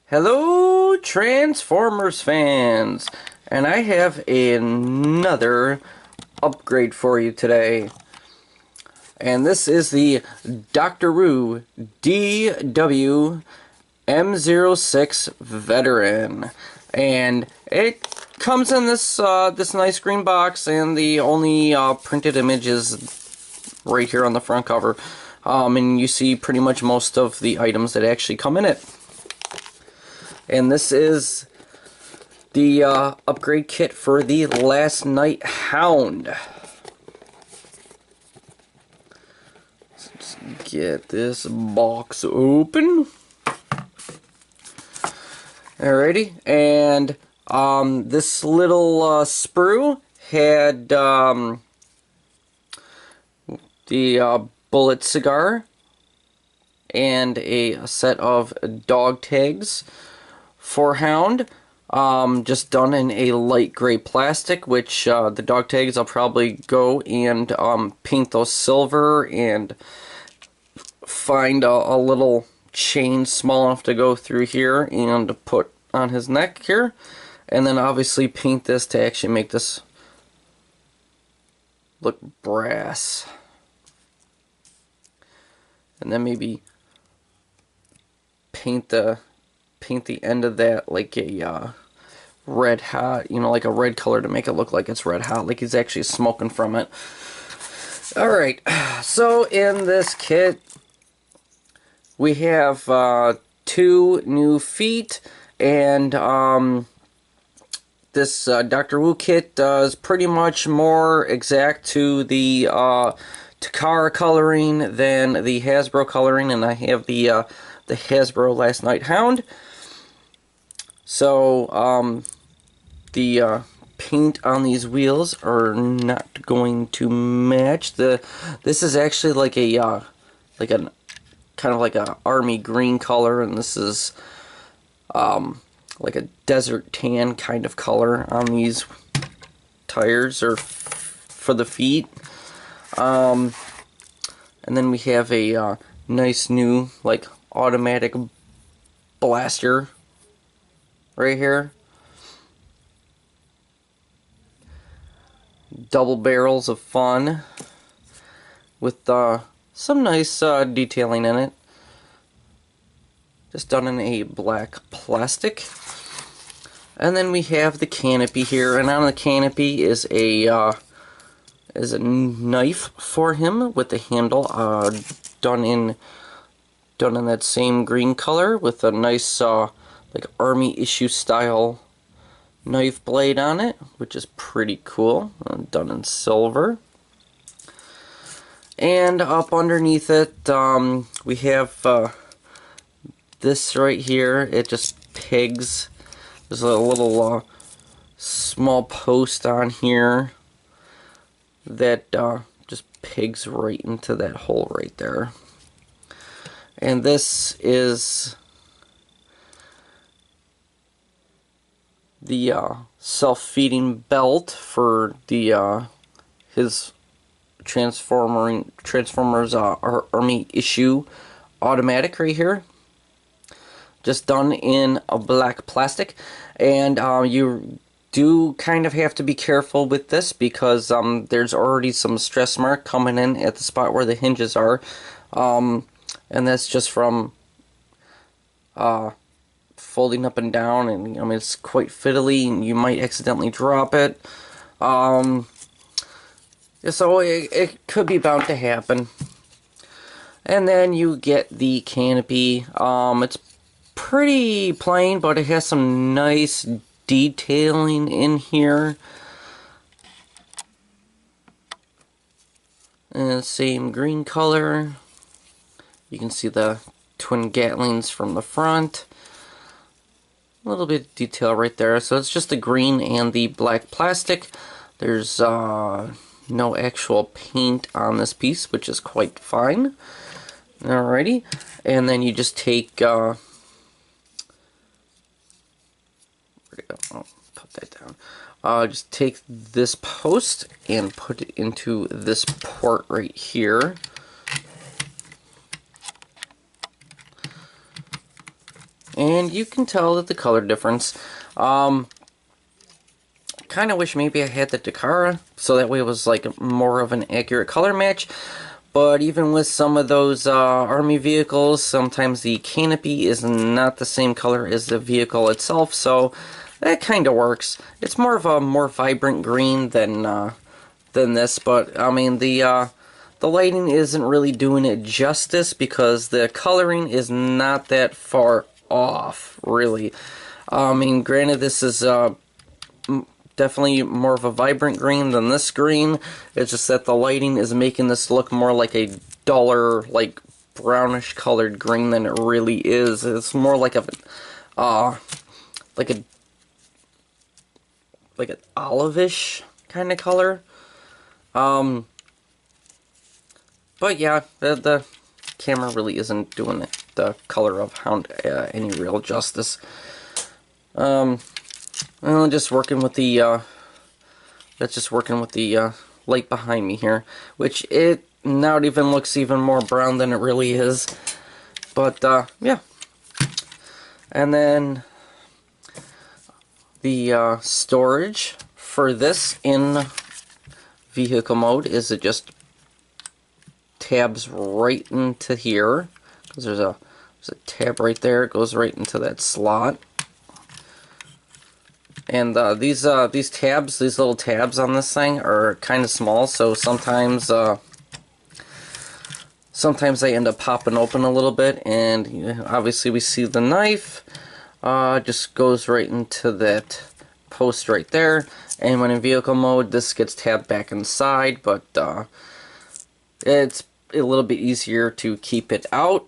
Hello, Transformers fans, and I have another upgrade for you today. And this is the Doctor DW-M06 Veteran, and it comes in this this nice green box, and the only printed image is right here on the front cover. And you see pretty much most of the items that actually come in it. And this is the upgrade kit for the Last Night Hound. Let's get this box open. Alrighty, and this little sprue had the bullet cigar and a set of dog tags for Hound, just done in a light gray plastic, which the dog tags I'll probably go and paint those silver and find a little chain small enough to go through here and put on his neck here, and then obviously paint this to actually make this look brass, and then maybe paint the end of that like a red hot, like a red color to make it look like it's red hot, like he's actually smoking from it. Alright, so in this kit we have 2 new feet, and this Doctor Wu kit is pretty much more exact to the Takara coloring than the Hasbro coloring, and I have the Hasbro Last Night Hound. So, the paint on these wheels are not going to match. This is actually like a kind of like a army green color, and this is like a desert tan kind of color on these tires, or for the feet. And then we have a nice new like automatic blaster right here. Double barrels of fun with some nice detailing in it. Just done in a black plastic. And then we have the canopy here, and on the canopy is a knife for him with the handle done in that same green color with a nice like army issue style knife blade on it, which is pretty cool, done in silver. And up underneath it we have this right here. It just pegs. There's a little small post on here that just pegs right into that hole right there. And this is the self-feeding belt for the his Transformers Army issue automatic right here. Just done in a black plastic, and you do kind of have to be careful with this because there's already some stress mark coming in at the spot where the hinges are, and that's just from folding up and down, and I mean it's quite fiddly, and you might accidentally drop it. So it could be bound to happen. And then you get the canopy. It's pretty plain, but it has some nice detailing in here. And same green color. You can see the twin Gatlings from the front. A little bit of detail right there. So it's just the green and the black plastic. There's no actual paint on this piece, which is quite fine. Alrighty, and then you just take where'd it go? Oh, put that down. Just take this post and put it into this port right here. and you can tell that the color difference. Kind of wish maybe I had the Takara, so that way it was like more of an accurate color match. But even with some of those army vehicles, sometimes the canopy is not the same color as the vehicle itself, so that kind of works. It's more of a more vibrant green than this, but I mean the lighting isn't really doing it justice because the coloring is not that far off, really. I mean, granted, this is definitely more of a vibrant green than this green. It's just that the lighting is making this look more like a duller, like brownish colored green than it really is. It's more like like an olive-ish kind of color. But yeah, the camera really isn't doing the color of Hound any real justice. I'm just working with the that's just working with the light behind me here, which it now even looks even more brown than it really is. But yeah, and then the storage for this in vehicle mode is it just tabs right into here, because there's a tab right there. It goes right into that slot. And these tabs, these little tabs on this thing are kind of small, so sometimes they end up popping open a little bit, and obviously we see the knife just goes right into that post right there. And when in vehicle mode, this gets tabbed back inside, but it's a little bit easier to keep it out.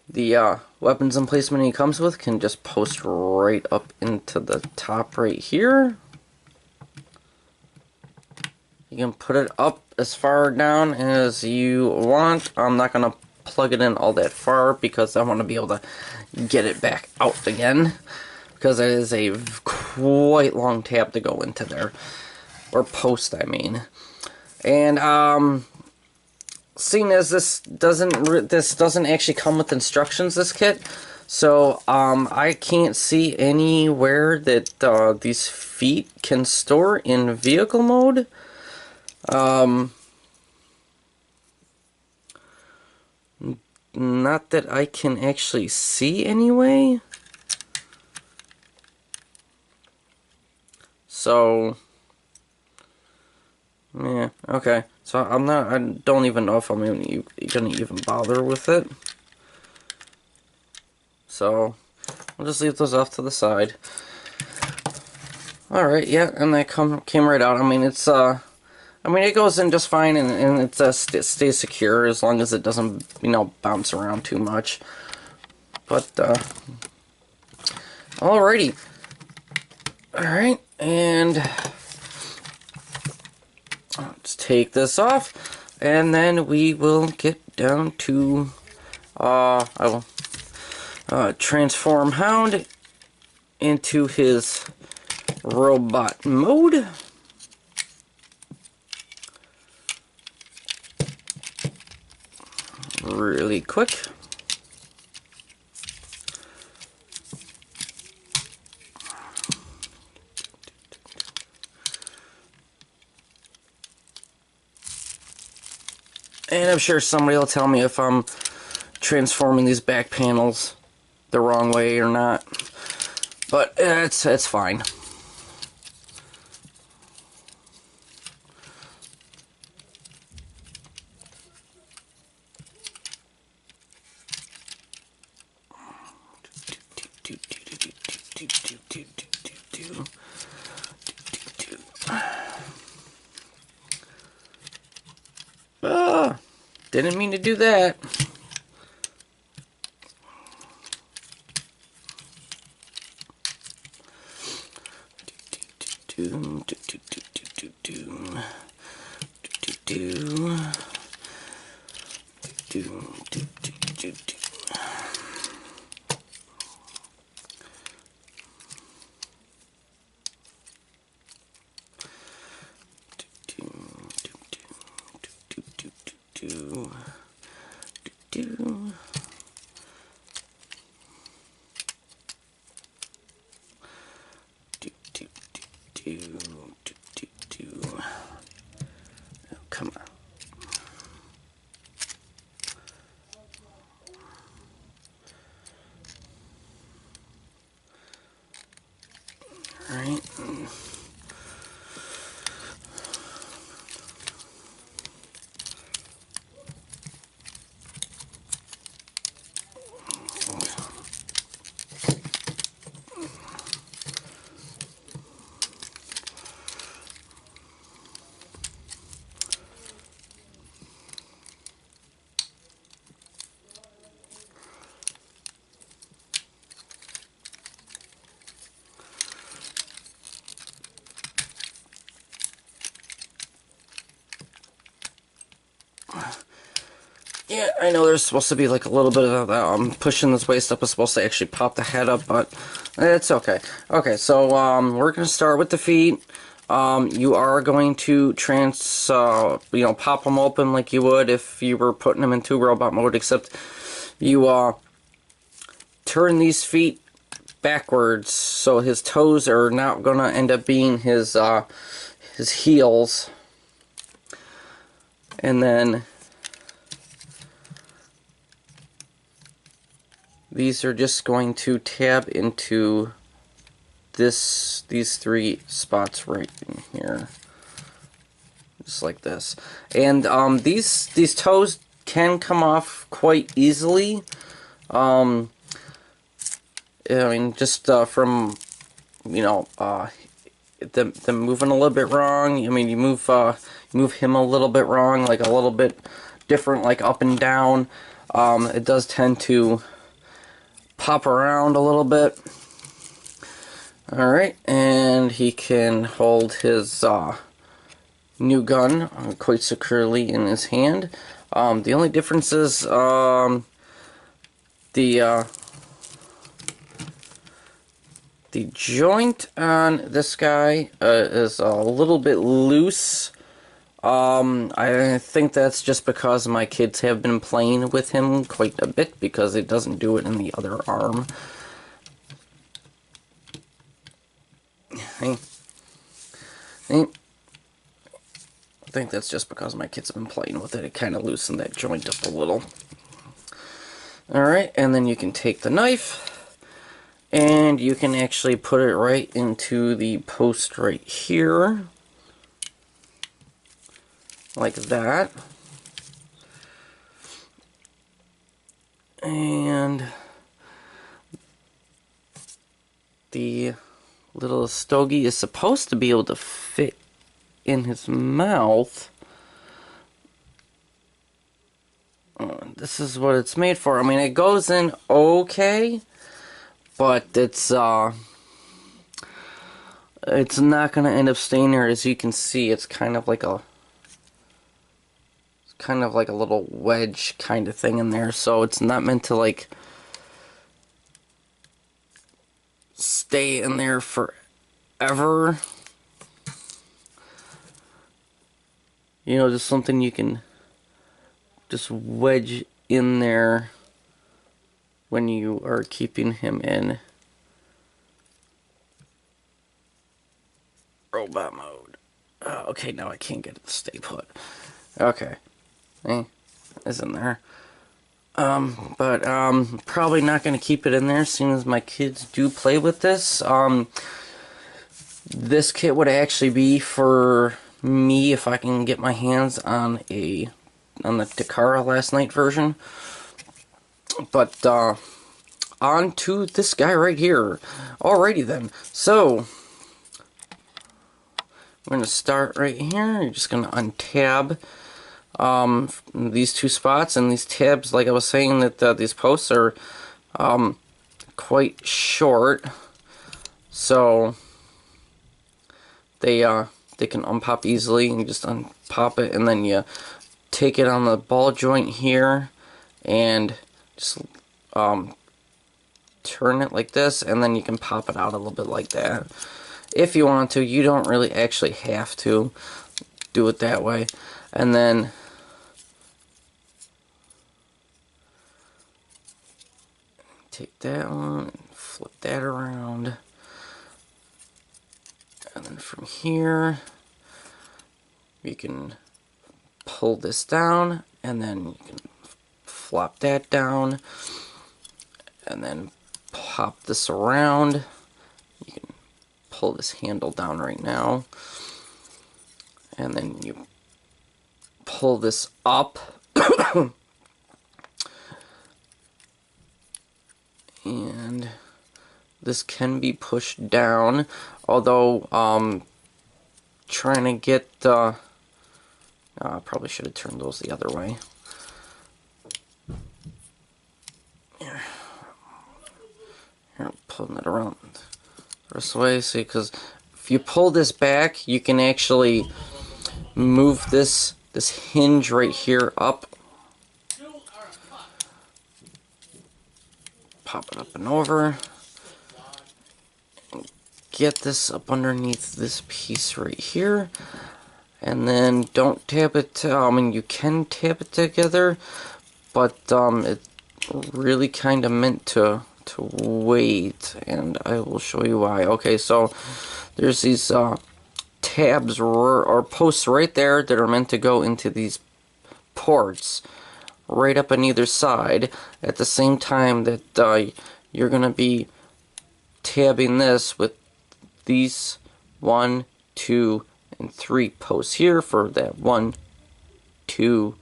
The weapons emplacement he comes with can just post right up into the top right here. You can put it up as far down as you want. I'm not going to plug it in all that far because I want to be able to get it back out again, because it is a quite long tab to go into there, or post I mean. And seeing as this doesn't actually come with instructions, this kit, so I can't see anywhere that these feet can store in vehicle mode. Not that I can actually see anyway. So yeah, okay. So I don't even know if I'm gonna even bother with it. So I'll just leave those off to the side. Alright, yeah, and that came right out. I mean, it's it goes in just fine, and it stays secure as long as it doesn't, bounce around too much. But alrighty. Alright, and let's take this off, and then we will get down to I will transform Hound into his robot mode. Really quick. And I'm sure somebody will tell me if I'm transforming these back panels the wrong way or not. But it's fine. Didn't mean to do that. Alright. Yeah, I know there's supposed to be like a little bit of that. Pushing this waist up is supposed to actually pop the head up, but it's okay. Okay, so we're gonna start with the feet. You are going to pop them open like you would if you were putting them into robot mode, except you turn these feet backwards, so his toes are not gonna end up being his heels, and then these are just going to tab into these three spots right in here, just like this. And these toes can come off quite easily. I mean, just from them moving a little bit wrong. I mean, you move him a little bit wrong, like a little bit different, like up and down. It does tend to pop around a little bit. Alright, and he can hold his new gun quite securely in his hand. The only difference is the joint on this guy is a little bit loose. I think that's just because my kids have been playing with him quite a bit, because it doesn't do it in the other arm. Hey. I think that's just because my kids have been playing with it. It kind of loosened that joint up a little. Alright, and then you can take the knife, and you can actually put it right into the post right here. Like that. And the little stogie is supposed to be able to fit in his mouth. This is what it's made for. I mean, it goes in okay, but it's not gonna end up staying there. As you can see, it's kind of like a little wedge kind of thing in there, so it's not meant to like stay in there forever. You know, just something you can just wedge in there when you are keeping him in robot mode. Okay, now I can't get it to stay put. Okay. Is in there. But probably not going to keep it in there as soon as my kids do play with this. This kit would actually be for me if I can get my hands on the Takara Last Night version. But on to this guy right here. Alrighty then. So we're going to start right here. You're just going to untab these two spots, and these tabs, like I was saying, that these posts are quite short, so they can unpop easily. And you just unpop it, and then you take it on the ball joint here and just turn it like this, and then you can pop it out a little bit like that if you want to. You don't really actually have to do it that way. And then take that one and flip that around, and then from here you can pull this down, and then you can flop that down, and then pop this around. You can pull this handle down right now. And then you pull this up. And this can be pushed down, although trying to get I probably should have turned those the other way. Here, I'm pulling it around this way. See, because if you pull this back, you can actually move this hinge right here up. Pop it up and over. Get this up underneath this piece right here. And then don't tap it, I mean, you can tap it together, but it really kind of meant to wait, and I will show you why. Okay, so there's these tabs or posts right there that are meant to go into these ports right up on either side at the same time that you're going to be tabbing this with these 1, 2, and 3 posts here for that 1, 2,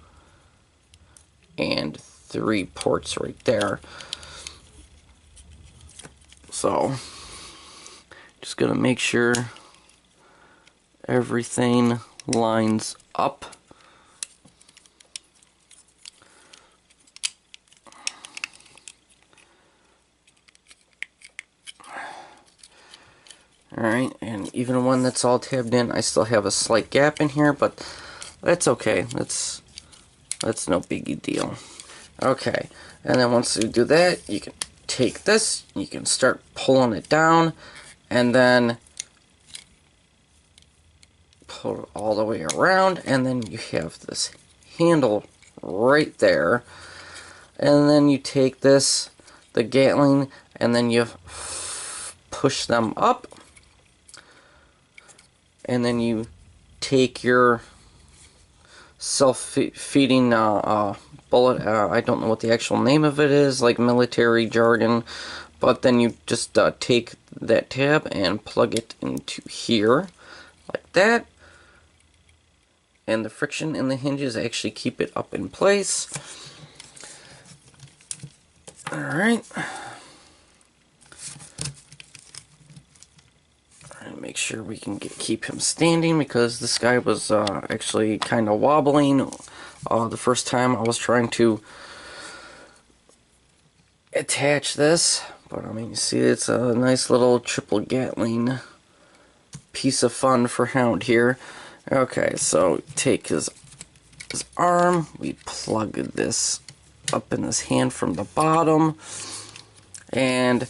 and 3 ports right there. So just gonna make sure everything lines up. Alright, and even when that's all tabbed in, I still have a slight gap in here, but that's okay. That's no biggie deal. Okay, and then once you do that, you can take this, you can start pulling it down, and then pull it all the way around, and then you have this handle right there. And then you take this, the Gatling, and then you push them up. And then you take your self-feeding bullet, I don't know what the actual name of it is, like military jargon, but then you just take that tab and plug it into here, like that. And the friction in the hinges actually keep it up in place. Alright. Make sure we can keep him standing, because this guy was actually kind of wobbling the first time I was trying to attach this. But I mean, you see, it's a nice little triple Gatling piece of fun for Hound here. Okay, so take his arm, we plug this up in his hand from the bottom, and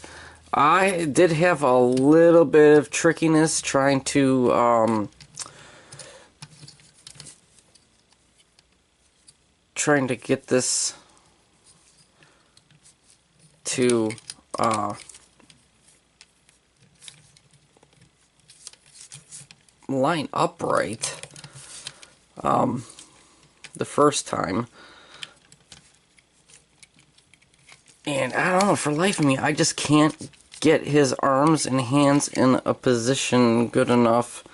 I did have a little bit of trickiness trying to get this to line up right the first time. And I don't know, for the life of me, I just can't get his arms and hands in a position good enough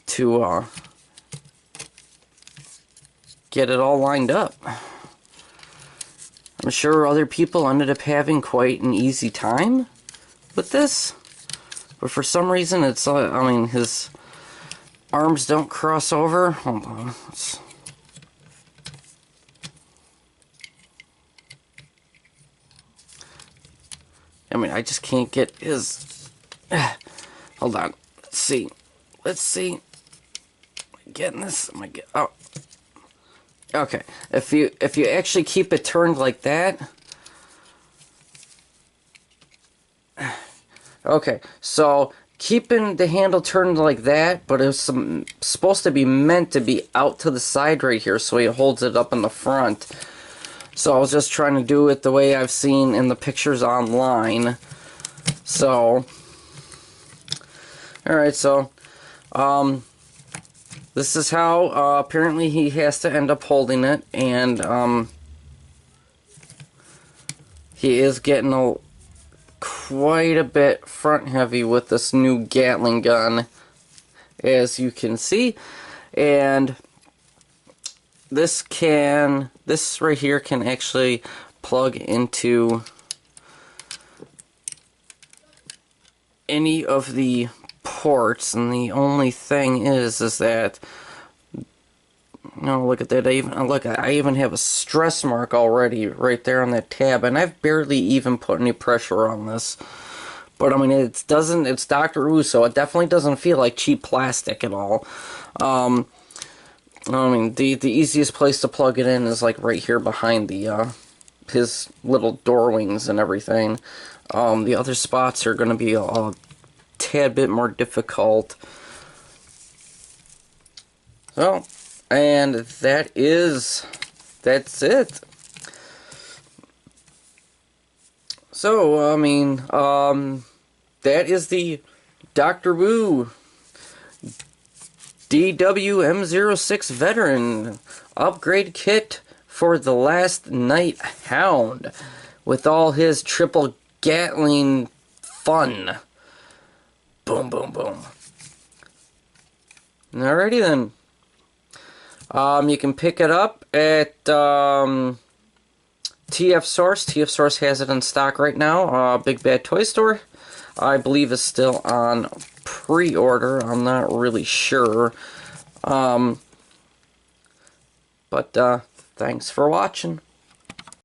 to get it all lined up. I'm sure other people ended up having quite an easy time with this, but for some reason it's, I mean, his arms don't cross over. Hold on. I mean, I just can't get his... Hold on. Let's see. Let's see. Am I getting this? Am I get... Oh. Okay. If you actually keep it turned like that... Okay. So, keeping the handle turned like that, but it's supposed to be meant to be out to the side right here, so he holds it up in the front. So I was just trying to do it the way I've seen in the pictures online. So, alright, so, this is how apparently he has to end up holding it, and he is getting quite a bit front heavy with this new Gatling gun, as you can see. And this right here can actually plug into any of the ports, and the only thing is that, no, look at that. I even have a stress mark already right there on that tab, and I've barely even put any pressure on this. But I mean, it's Dr. Who, so it definitely doesn't feel like cheap plastic at all. I mean, the easiest place to plug it in is like right here behind the his little door wings and everything. The other spots are going to be a tad bit more difficult. So, and that's it. So, I mean, that is the Dr. Wu DW-M06 Veteran upgrade kit for the Last Night Hound with all his triple Gatling fun. Boom, boom, boom. Alrighty then. You can pick it up at TF Source. TF Source has it in stock right now. Big Bad Toy Store, I believe, is still on pre-order. I'm not really sure. But thanks for watching.